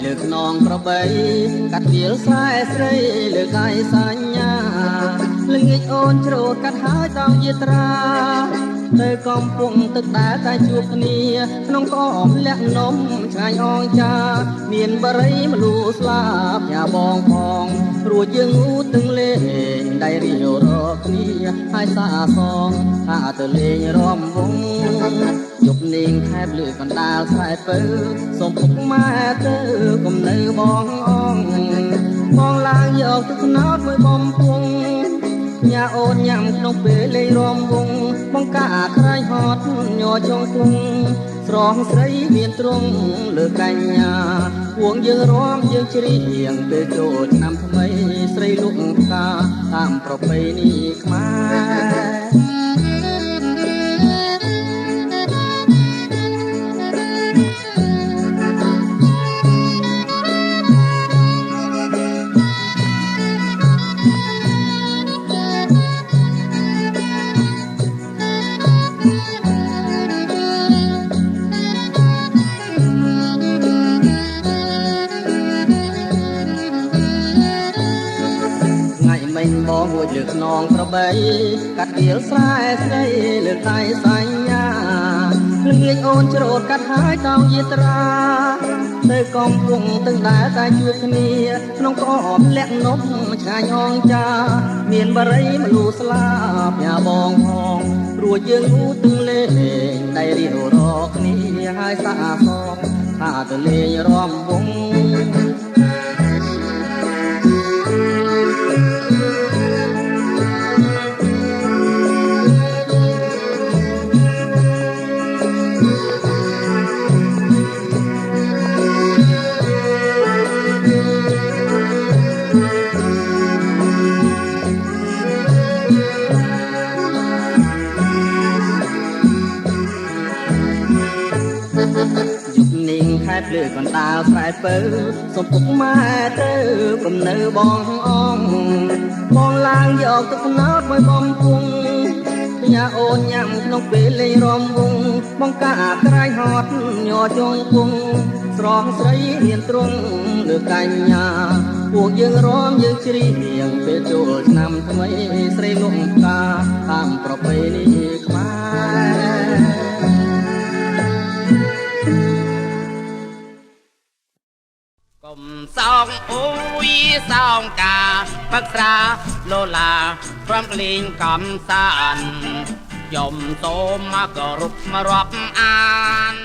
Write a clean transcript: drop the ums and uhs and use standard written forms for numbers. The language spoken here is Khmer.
លើកនងក្របីកាត់វាលស្រែស្រីលើកឯសញ្ញាល្ងាចអូនច្រូតកាត់ហើយតោងយាត្រាទៅកំពុងទឹកដែលតែជួបគ្នាក្នុងក្អមលាក់នំឆ្ងាញ់អងចាមានបរិយមលូស្លាប់ញ៉ាបងផងរួចយើងអ៊ូទាំងលេងដៃរៀវរកគ្នាហើយសាសងថាទៅលេងរំវងយប់នាងខែបលើកណ្ដាលស្រែពើសូមពុកម៉ែទៅកុំនៅបងអងបងឡើងយកទឹកណោតមួយបំពង់ញ៉ាអូនញ៉ាំក្នុងពេលលេងរំវងបងកាក្រៃហត់ញ័រចុងគង់ស្រងស្រីមានទ្រង់លើកញ្ញាួងយើងរំយើងច្រៀងពេលចូលឆ្នាំថ្មីស្រីលោកផ្កាតាមប្រពៃណីខ្មែរបងរួចលើកនងក្របីកាត់វាលស្រែស្រីលើកឯសញ្ញាល្ងាចអូនច្រូតកាត់ហើយតោងយាត្រាទៅកំពុងទាំងដែលតែជួបគ្នាក្នុងក្អមលាក់នំឆ្ងាញ់អងចាមានបរិយមលូស្លាប់ញ៉ាបងផងរួចយើងអ៊ូទាំងលេងដៃរៀវរកគ្នាហើយសាសងថាទៅលេងរំវងខែបលើកណ្ដាលស្រែពើសូមពុកម៉ែទៅកុំនៅបងអងបងឡើងយកទឹកណោតមួយបំពង់ញ៉ាអូនញ៉ាំក្នុងពេលលេងរំវងបងកាក្រៃហត់ញ័រចុងគង់ស្រងស្រីមានទ្រង់លើកញ្ញាពួកយើងរំយើងច្រៀងពេលចូលឆ្នាំថ្មីស្រីលោកផ្កាតាមប្រពៃណីខ្មែរកុំសោកអូយសោងកាផឹកស្រាឡូឡាព្រមក្លែងកំសាន្តយំសូមមកគោរពមករាប់អាន